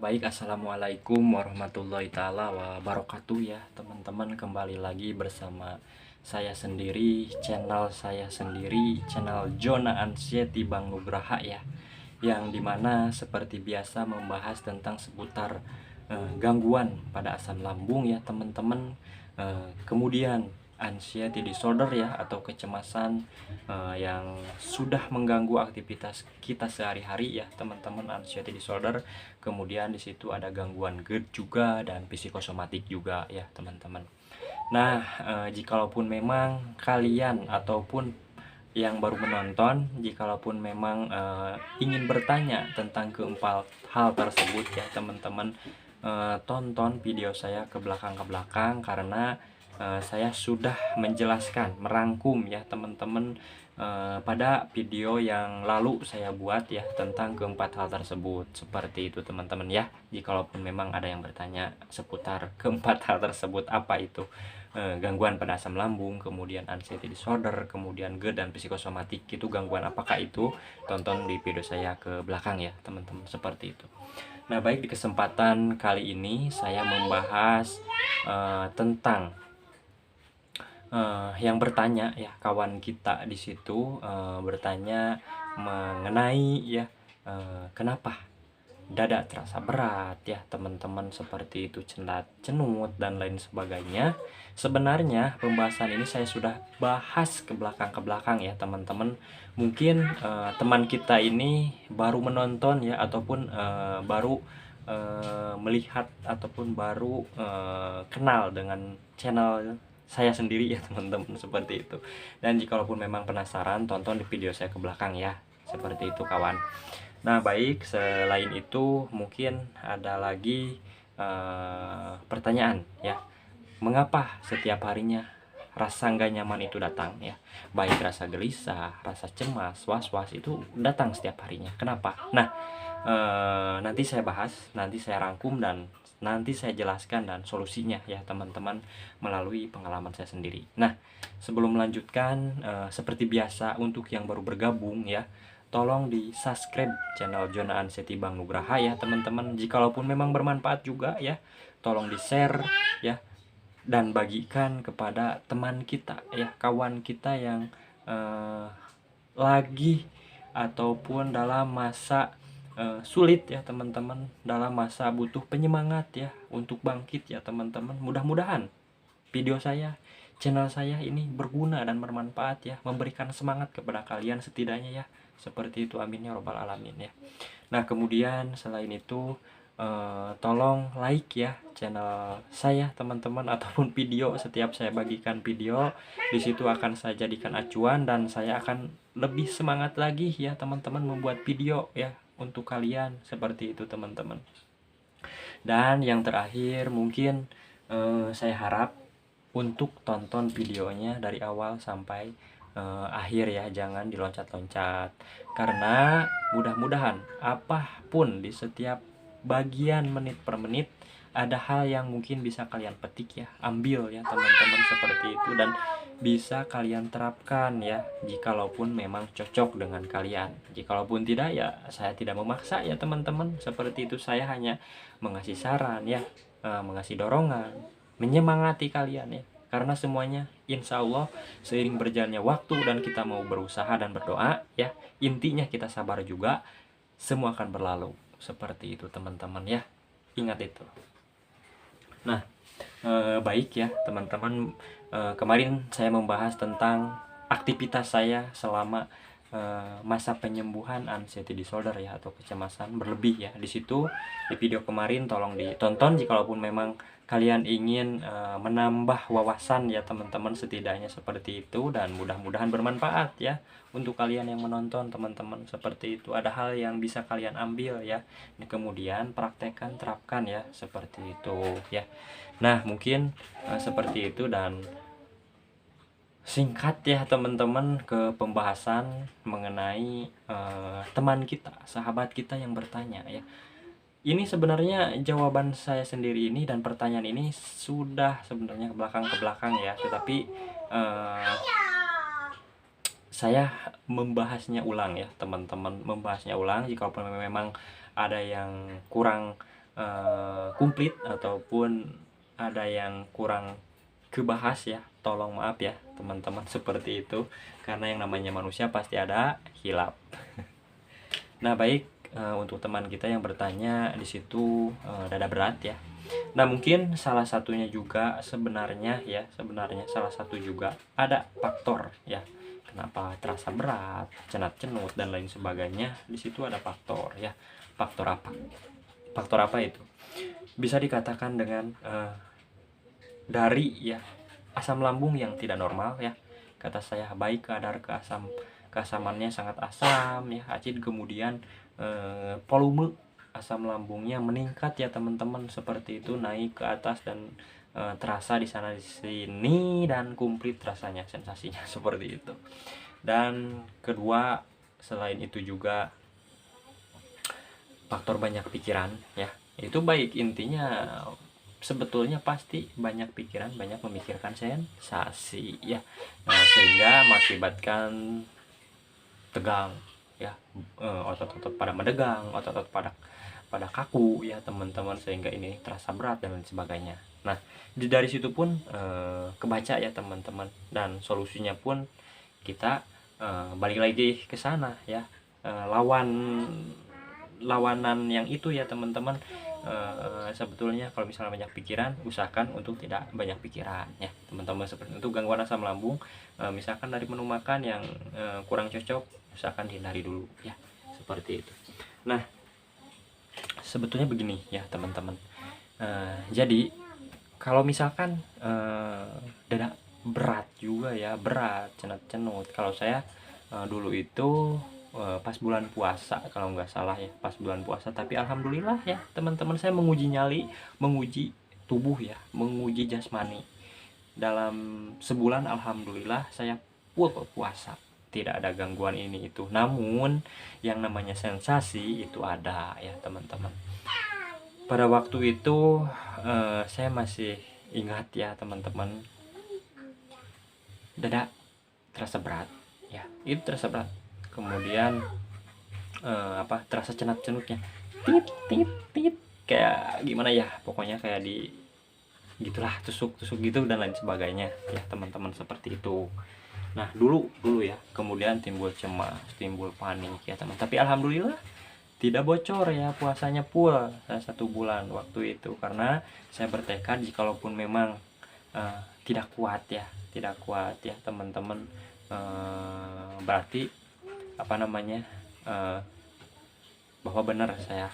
Baik, assalamualaikum warahmatullahi taala wabarakatuh ya teman-teman, kembali lagi bersama saya sendiri, channel saya sendiri, channel Jona Ansiety Bang Nugraha ya, yang dimana seperti biasa membahas tentang seputar gangguan pada asam lambung ya teman-teman, kemudian anxiety disorder ya, atau kecemasan yang sudah mengganggu aktivitas kita sehari-hari ya teman-teman, anxiety disorder. Kemudian di situ ada gangguan GERD juga dan psikosomatik juga ya teman-teman. Nah, jikalaupun memang kalian ataupun yang baru menonton, jikalaupun memang ingin bertanya tentang keempat hal tersebut ya teman-teman, tonton video saya ke belakang karena saya sudah menjelaskan, merangkum ya teman-teman, pada video yang lalu saya buat ya tentang keempat hal tersebut. Seperti itu teman-teman ya. Jikalaupun memang ada yang bertanya seputar keempat hal tersebut, apa itu gangguan pada asam lambung, kemudian anxiety disorder, kemudian GERD dan psikosomatik, itu gangguan apakah itu, tonton di video saya ke belakang ya teman-teman, seperti itu. Nah, baik, di kesempatan kali ini saya membahas tentang yang bertanya ya, kawan kita di situ bertanya mengenai ya, kenapa dada terasa berat ya teman-teman, seperti itu, cenut dan lain sebagainya. Sebenarnya pembahasan ini saya sudah bahas ke belakang ya teman-teman. Mungkin teman kita ini baru menonton ya, ataupun baru melihat, ataupun baru kenal dengan channel saya sendiri ya teman-teman, seperti itu. Dan jikalaupun memang penasaran, tonton di video saya ke belakang ya, seperti itu kawan. Nah, baik, selain itu mungkin ada lagi pertanyaan ya, mengapa setiap harinya rasa nggak nyaman itu datang ya, baik rasa gelisah, rasa cemas, was-was, itu datang setiap harinya, kenapa? Nah, nanti saya bahas, nanti saya rangkum, dan nanti saya jelaskan dan solusinya ya teman-teman, melalui pengalaman saya sendiri. Nah, sebelum melanjutkan, seperti biasa untuk yang baru bergabung ya, tolong di subscribe channel Jona Ansiety Bang Nugraha ya teman-teman. Jikalaupun memang bermanfaat juga ya, tolong di share ya, dan bagikan kepada teman kita ya, kawan kita yang lagi ataupun dalam masa sulit ya teman-teman, dalam masa butuh penyemangat ya untuk bangkit ya teman-teman. Mudah-mudahan video saya, channel saya ini berguna dan bermanfaat ya, memberikan semangat kepada kalian setidaknya ya, seperti itu, amin ya robbal alamin ya. Nah, kemudian selain itu tolong like ya channel saya teman-teman, ataupun video, setiap saya bagikan video di situ akan saya jadikan acuan, dan saya akan lebih semangat lagi ya teman-teman membuat video ya untuk kalian, seperti itu teman-teman. Dan yang terakhir mungkin saya harap untuk tonton videonya dari awal sampai akhir ya, jangan diloncat-loncat, karena mudah-mudahan apapun di setiap bagian menit per menit ada hal yang mungkin bisa kalian petik ya, ambil ya teman-teman, seperti itu, dan bisa kalian terapkan ya, jikalaupun memang cocok dengan kalian. Jikalaupun tidak ya, saya tidak memaksa ya teman-teman, seperti itu. Saya hanya mengasih saran ya, mengasih dorongan, menyemangati kalian ya, karena semuanya insya Allah seiring berjalannya waktu dan kita mau berusaha dan berdoa ya, intinya kita sabar juga, semua akan berlalu, seperti itu teman-teman ya, ingat itu. Nah, baik ya teman-teman, kemarin saya membahas tentang aktivitas saya selama masa penyembuhan anxiety disorder ya, atau kecemasan berlebih ya. Di situ di video kemarin tolong ditonton jikalaupun memang kalian ingin menambah wawasan ya teman-teman, setidaknya seperti itu, dan mudah-mudahan bermanfaat ya untuk kalian yang menonton teman-teman, seperti itu. Ada hal yang bisa kalian ambil ya, kemudian praktekkan, terapkan ya, seperti itu ya. Nah, mungkin seperti itu, dan singkat ya teman-teman ke pembahasan mengenai teman kita, sahabat kita yang bertanya ya. Ini sebenarnya jawaban saya sendiri ini, dan pertanyaan ini sudah sebenarnya ke belakang ya, tetapi saya membahasnya ulang ya teman-teman, membahasnya ulang. Jika memang ada yang kurang komplit ataupun ada yang kurang kebahas ya, tolong maaf ya teman-teman seperti itu, karena yang namanya manusia pasti ada hilap. Nah baik, untuk teman kita yang bertanya di situ dada berat ya. Nah mungkin salah satunya juga sebenarnya salah satu juga ada faktor ya, kenapa terasa berat, cenat-cenut dan lain sebagainya. Di situ ada faktor ya. Faktor apa? Faktor apa itu? Bisa dikatakan dengan dari ya asam lambung yang tidak normal ya. Kata saya baik kadar keasamannya sangat asam ya, acid, kemudian volume asam lambungnya meningkat ya teman-teman, seperti itu, naik ke atas dan terasa di sana di sini dan komplit rasanya, sensasinya seperti itu. Dan kedua, selain itu juga faktor banyak pikiran ya. Itu baik, intinya sebetulnya pasti banyak pikiran, banyak memikirkan sensasi ya. Nah, sehingga mengakibatkan tegang ya, otot-otot pada menegang, otot-otot pada kaku ya teman-teman, sehingga ini terasa berat dan lain sebagainya. Nah, dari situ pun kebaca ya teman-teman, dan solusinya pun kita balik lagi ke sana ya, lawanan yang itu ya teman-teman. Sebetulnya kalau misalnya banyak pikiran, usahakan untuk tidak banyak pikiran ya teman-teman. Seperti itu, gangguan asam lambung, misalkan dari menu makan yang kurang cocok, usahakan dihindari dulu ya, seperti itu. Nah sebetulnya begini ya teman-teman, jadi kalau misalkan dada berat juga ya, berat, cenut-cenut, kalau saya dulu itu pas bulan puasa kalau nggak salah ya, pas bulan puasa. Tapi alhamdulillah ya teman-teman, saya menguji nyali, menguji tubuh ya, menguji jasmani. Dalam sebulan alhamdulillah saya full puasa, tidak ada gangguan ini itu. Namun yang namanya sensasi itu ada ya teman-teman. Pada waktu itu saya masih ingat ya teman-teman, dada terasa berat ya, itu terasa berat. Kemudian terasa cenut-cenutnya, tit tit tit, kayak gimana ya, pokoknya kayak di gitulah, tusuk-tusuk gitu dan lain sebagainya ya teman-teman, seperti itu. Nah dulu ya, kemudian timbul cemas, timbul panik ya teman. Tapi alhamdulillah tidak bocor ya, puasanya full 1 bulan waktu itu, karena saya bertekad jikalaupun memang tidak kuat ya teman-teman, berarti apa namanya, bahwa benar saya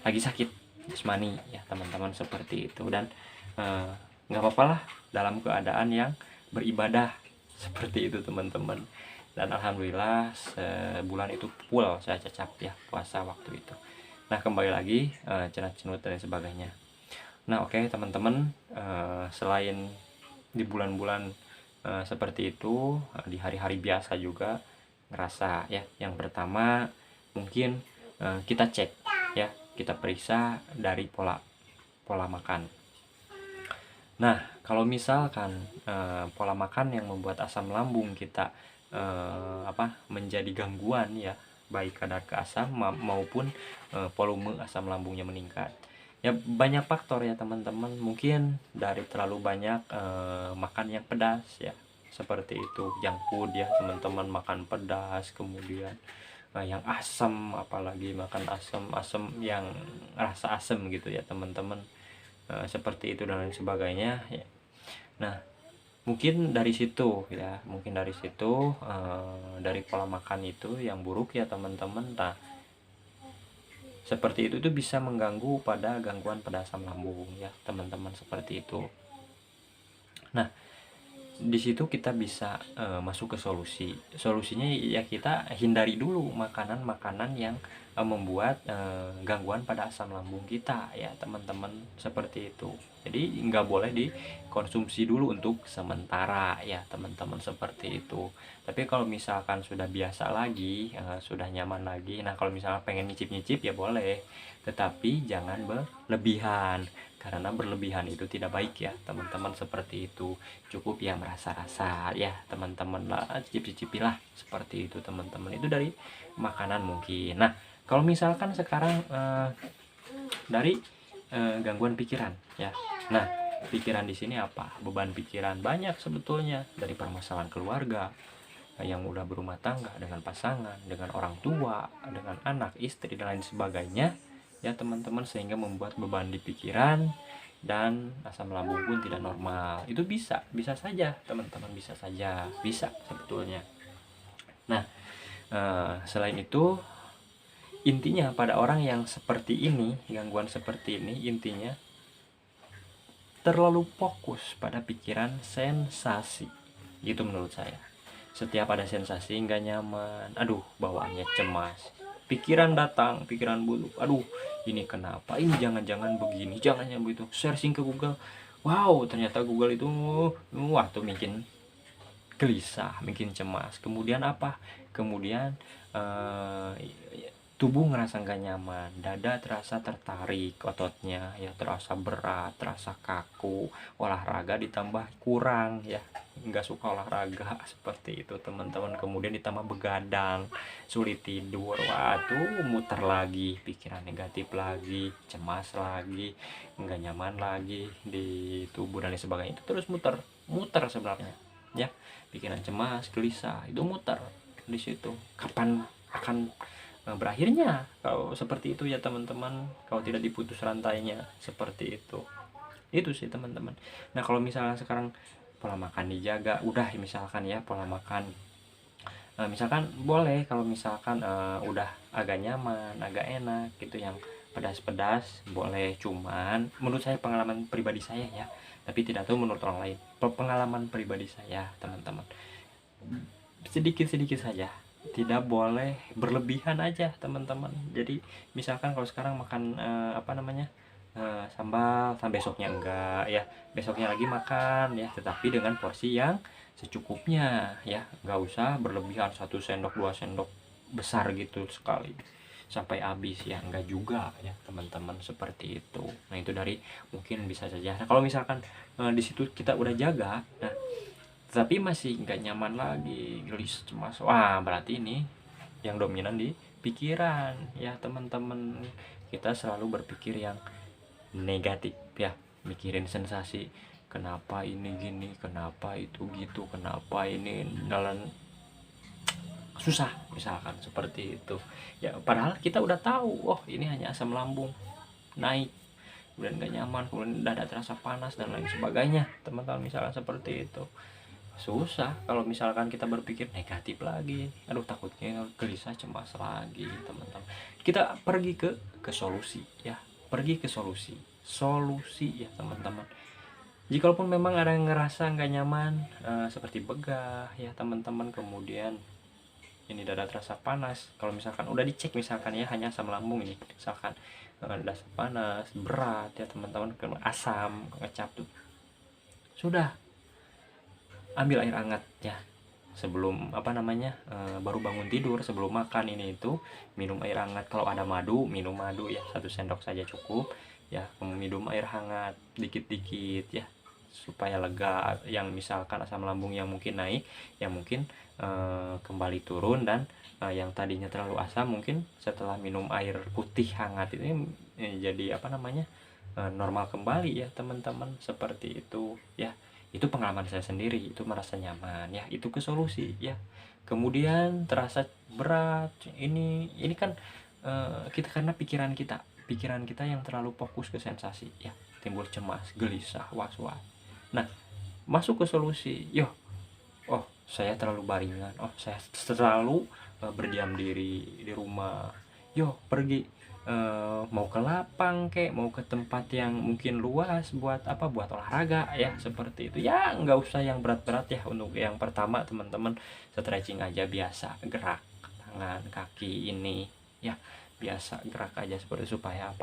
lagi sakit jasmani ya teman-teman, seperti itu. Dan nggak apa-apa lah dalam keadaan yang beribadah, seperti itu teman-teman. Dan alhamdulillah sebulan itu full saya cecap ya puasa waktu itu. Nah kembali lagi cenut-cenut dan sebagainya. Nah oke teman-teman, selain di bulan-bulan seperti itu, di hari-hari biasa juga ngerasa ya. Yang pertama mungkin kita cek ya, kita periksa dari pola makan. Nah kalau misalkan pola makan yang membuat asam lambung kita menjadi gangguan ya, baik kadar keasam maupun volume asam lambungnya meningkat ya, banyak faktor ya teman-teman. Mungkin dari terlalu banyak makan yang pedas ya, seperti itu, junk food ya teman-teman, makan pedas, kemudian yang asam, apalagi makan asam yang rasa asam gitu ya teman-teman, seperti itu dan lain sebagainya ya. Nah mungkin dari situ ya, dari pola makan itu yang buruk ya teman-teman. Nah seperti itu tuh bisa mengganggu pada gangguan pada asam lambung ya teman-teman, seperti itu. Nah di situ kita bisa masuk ke solusinya ya, kita hindari dulu makanan-makanan yang membuat gangguan pada asam lambung kita ya teman-teman, seperti itu. Jadi nggak boleh dikonsumsi dulu untuk sementara ya teman-teman, seperti itu. Tapi kalau misalkan sudah biasa lagi, sudah nyaman lagi, nah kalau misalnya pengen nyicip-nyicip ya boleh, tetapi jangan berlebihan, karena berlebihan itu tidak baik ya teman-teman, seperti itu. Cukup ya merasa-rasa ya teman-teman lah, cicip-cicipilah, seperti itu teman-teman. Itu dari makanan mungkin. Nah kalau misalkan sekarang dari gangguan pikiran ya. Nah, pikiran di sini apa? Beban pikiran banyak sebetulnya, dari permasalahan keluarga yang udah berumah tangga dengan pasangan, dengan orang tua, dengan anak, istri dan lain sebagainya ya teman-teman, sehingga membuat beban di pikiran dan asam lambung pun tidak normal. Itu bisa saja teman-teman, bisa sebetulnya. Nah, selain itu, intinya pada orang yang seperti ini, gangguan seperti ini, intinya terlalu fokus pada pikiran sensasi, gitu menurut saya. Setiap ada sensasi nggak nyaman, aduh bawaannya cemas, pikiran datang, pikiran buruk, aduh ini kenapa, ini jangan-jangan begini, jangan begitu, searching ke Google, wow ternyata Google itu wah tuh bikin gelisah, bikin cemas. Kemudian apa? Kemudian tubuh ngerasa nggak nyaman, dada terasa tertarik, ototnya ya terasa berat, terasa kaku, olahraga ditambah kurang ya, nggak suka olahraga seperti itu teman-teman. Kemudian ditambah begadang, sulit tidur, waduh muter lagi, pikiran negatif lagi, cemas lagi, nggak nyaman lagi di tubuh dan lain sebagainya. Itu terus muter sebenarnya ya, pikiran cemas, gelisah itu muter di situ. Kapan akan berakhirnya kalau seperti itu ya teman-teman, kalau tidak diputus rantainya seperti itu sih teman-teman. Nah kalau misalnya sekarang pola makan dijaga, udah misalkan ya pola makan, misalkan boleh kalau misalkan udah agak nyaman, agak enak gitu, yang pedas-pedas boleh, cuman menurut saya, pengalaman pribadi saya ya, tapi tidak tahu menurut orang lain, pengalaman pribadi saya teman-teman, sedikit-sedikit saja, tidak boleh berlebihan aja teman-teman. Jadi misalkan kalau sekarang makan sambal, besoknya enggak ya, besoknya lagi makan ya, tetapi dengan porsi yang secukupnya ya, nggak usah berlebihan 1 sendok 2 sendok besar gitu sekali sampai habis ya, enggak juga ya teman-teman, seperti itu. Nah itu dari mungkin bisa saja. Nah, kalau misalkan di situ kita udah jaga, nah tapi masih nggak nyaman lagi, gelis, cemas, wah berarti ini yang dominan di pikiran ya teman-teman. Kita selalu berpikir yang negatif ya, mikirin sensasi, kenapa ini gini, kenapa itu gitu, kenapa ini dalam susah, misalkan seperti itu ya, padahal kita udah tahu, oh ini hanya asam lambung naik, kemudian gak nyaman, kemudian dada terasa panas dan lain sebagainya teman-teman, misalkan seperti itu. Susah kalau misalkan kita berpikir negatif lagi, aduh takutnya gelisah, cemas lagi teman-teman. Kita pergi ke solusi ya, pergi ke solusi ya teman-teman. Jikalaupun memang ada yang ngerasa nggak nyaman, seperti begah ya teman-teman, kemudian ini dada terasa panas, kalau misalkan udah dicek misalkan ya hanya asam lambung ini, misalkan dada panas, berat ya teman-teman, asam, ngecap tuh, sudah ambil air hangat ya sebelum baru bangun tidur, sebelum makan ini itu minum air hangat. Kalau ada madu, minum madu ya, 1 sendok saja cukup ya. Minum air hangat dikit-dikit ya supaya lega, yang misalkan asam lambung yang mungkin naik, yang mungkin kembali turun, dan yang tadinya terlalu asam mungkin setelah minum air putih hangat ini jadi normal kembali ya teman-teman, seperti itu ya. Itu pengalaman saya sendiri, itu merasa nyaman ya, itu ke solusi ya. Kemudian terasa berat, ini kan kita, karena pikiran kita yang terlalu fokus ke sensasi ya, timbul cemas, gelisah, was-was. Nah masuk ke solusi, oh saya terlalu baringan, oh saya terlalu berdiam diri di rumah, pergi mau ke lapang kek, mau ke tempat yang mungkin luas buat olahraga ya, seperti itu ya. Nggak usah yang berat-berat ya. Untuk yang pertama teman-teman, stretching aja biasa, gerak tangan kaki ini ya, biasa gerak aja seperti, supaya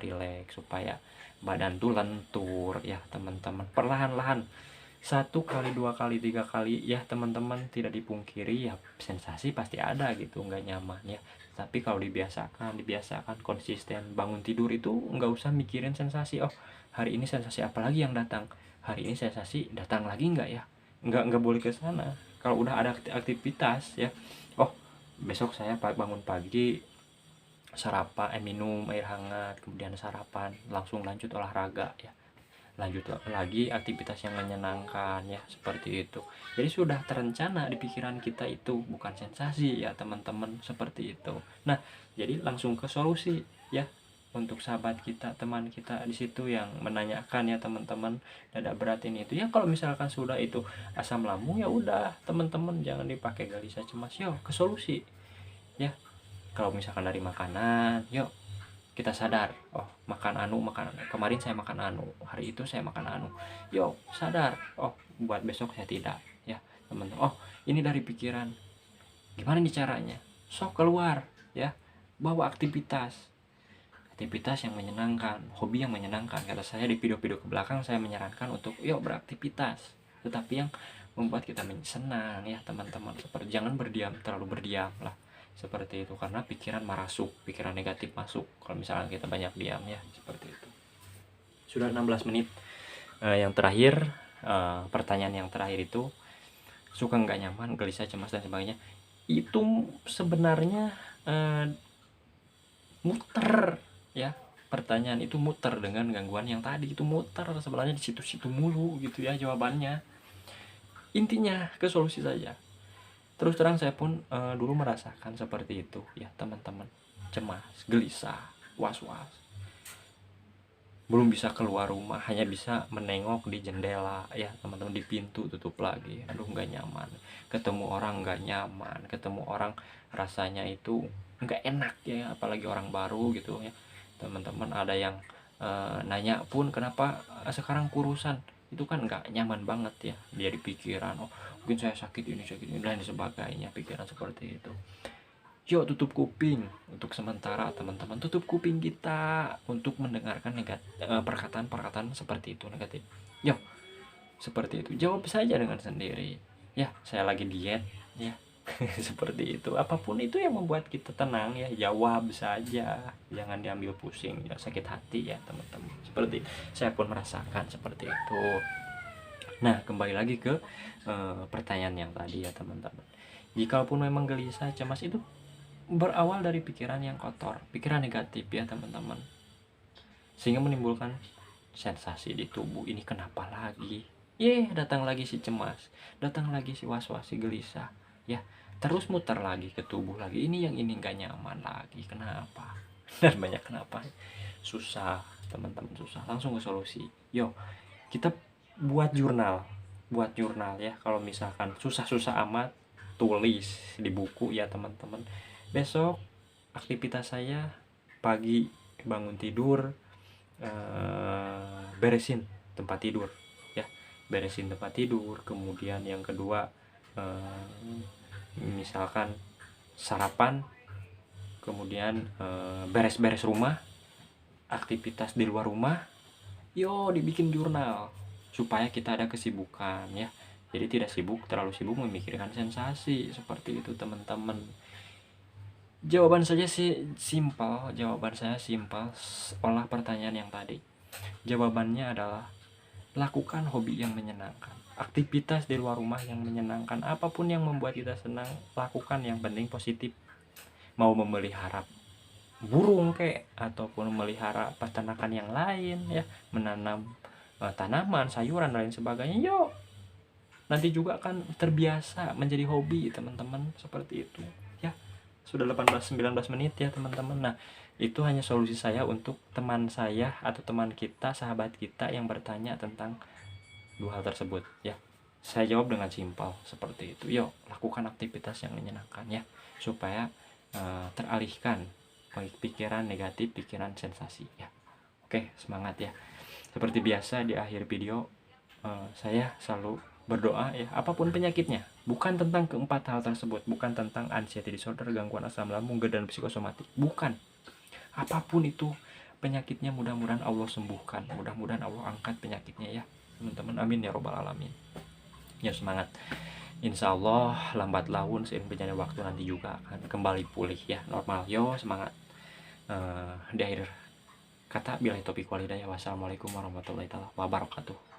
rileks, supaya badan tuh lentur ya teman-teman, perlahan-lahan, 1 kali 2 kali 3 kali ya teman-teman. Tidak dipungkiri ya, sensasi pasti ada gitu, nggak nyaman ya. Tapi kalau dibiasakan konsisten, bangun tidur itu nggak usah mikirin sensasi, oh hari ini sensasi apa lagi yang datang, hari ini sensasi datang lagi nggak ya, nggak boleh ke sana. Kalau udah ada aktivitas ya, oh besok saya bangun pagi sarapan, minum air hangat, kemudian sarapan, langsung lanjut olahraga ya, lanjut lagi aktivitas yang menyenangkan ya, seperti itu. Jadi sudah terencana di pikiran kita, itu bukan sensasi ya teman-teman, seperti itu. Nah, jadi langsung ke solusi ya, untuk sahabat kita, teman kita di situ yang menanyakan ya teman-teman, dada berat ini itu ya. Kalau misalkan sudah itu asam lambung, ya udah teman-teman, jangan dipakai gelisah cemas, yuk ke solusi ya. Kalau misalkan dari makanan, yuk kita sadar, oh makan kemarin saya makan hari itu saya makan yuk sadar, oh buat besok saya tidak ya teman-teman. Oh, ini dari pikiran, gimana nih caranya? Sok keluar ya, bawa aktivitas yang menyenangkan, hobi yang menyenangkan. Kata saya di video-video ke belakang, saya menyarankan untuk yuk beraktivitas, tetapi yang membuat kita senang ya teman-teman. Seperti jangan terlalu berdiam lah, seperti itu, karena pikiran pikiran negatif masuk kalau misalnya kita banyak diam ya, seperti itu. Sudah 16 menit. Yang terakhir, pertanyaan yang terakhir itu, suka nggak nyaman, gelisah, cemas dan sebagainya, itu sebenarnya muter ya. Pertanyaan itu muter dengan gangguan yang tadi, itu muter sebenarnya di situ-situ mulu gitu ya jawabannya. Intinya ke solusi saja. Terus terang saya pun dulu merasakan seperti itu ya teman-teman, cemas, gelisah, was-was, belum bisa keluar rumah, hanya bisa menengok di jendela ya teman-teman, di pintu tutup lagi, aduh nggak nyaman, ketemu orang nggak nyaman, ketemu orang rasanya itu nggak enak ya, apalagi orang baru gitu ya teman-teman. Ada yang nanya pun kenapa sekarang kurusan, itu kan nggak nyaman banget ya, dia di pikiran, oh mungkin saya sakit ini dan sebagainya, pikiran seperti itu. Yuk tutup kuping untuk sementara teman-teman, tutup kuping kita untuk mendengarkan perkataan-perkataan seperti itu negatif. Yuk, seperti itu, jawab saja dengan sendiri ya, saya lagi diet ya. Seperti itu, apapun itu yang membuat kita tenang ya, jawab saja, jangan diambil pusing ya, sakit hati ya teman-teman. Seperti saya pun merasakan seperti itu. Nah, kembali lagi ke pertanyaan yang tadi ya teman-teman, jikalaupun memang gelisah, cemas itu berawal dari pikiran yang kotor, pikiran negatif ya teman-teman, sehingga menimbulkan sensasi di tubuh. Ini kenapa lagi? Datang lagi si cemas, datang lagi si was-was, si gelisah ya, terus muter lagi ke tubuh lagi, ini yang ini nggak nyaman lagi, kenapa? Dan banyak kenapa, susah teman-teman, susah. Langsung ke solusi, yo kita buat jurnal ya. Kalau misalkan susah-susah amat, tulis di buku ya teman-teman. Besok aktivitas saya pagi bangun tidur, beresin tempat tidur ya, beresin tempat tidur. Kemudian yang kedua, misalkan sarapan, kemudian beres-beres rumah, aktivitas di luar rumah, dibikin jurnal supaya kita ada kesibukan ya. Jadi tidak terlalu sibuk memikirkan sensasi, seperti itu teman-teman. Jawaban saya simpel, olah pertanyaan yang tadi. Jawabannya adalah lakukan hobi yang menyenangkan, aktivitas di luar rumah yang menyenangkan, apapun yang membuat kita senang, lakukan, yang penting positif. Mau memelihara burung ataupun memelihara peternakan yang lain ya, menanam tanaman, sayuran dan lain sebagainya, nanti juga kan terbiasa menjadi hobi teman-teman, seperti itu ya. Sudah 19 menit ya teman-teman. Nah, itu hanya solusi saya untuk teman saya atau teman kita, sahabat kita yang bertanya tentang dua hal tersebut ya. Saya jawab dengan simpel seperti itu. Lakukan aktivitas yang menyenangkan ya, supaya teralihkan pikiran negatif, pikiran sensasi ya. Oke, semangat ya. Seperti biasa di akhir video, saya selalu berdoa ya, apapun penyakitnya, bukan tentang keempat hal tersebut, bukan tentang anxiety disorder, gangguan asam lambung, GERD dan psikosomatik, bukan. Apapun itu penyakitnya, mudah-mudahan Allah sembuhkan, mudah-mudahan Allah angkat penyakitnya ya teman-teman, amin ya robbal alamin. Ya, semangat, insya Allah lambat laun seiring berjalannya waktu nanti juga akan kembali pulih ya, normal. Semangat. Di akhir kata, billahi taufiq wal hidayah, wassalamualaikum warahmatullahi wabarakatuh.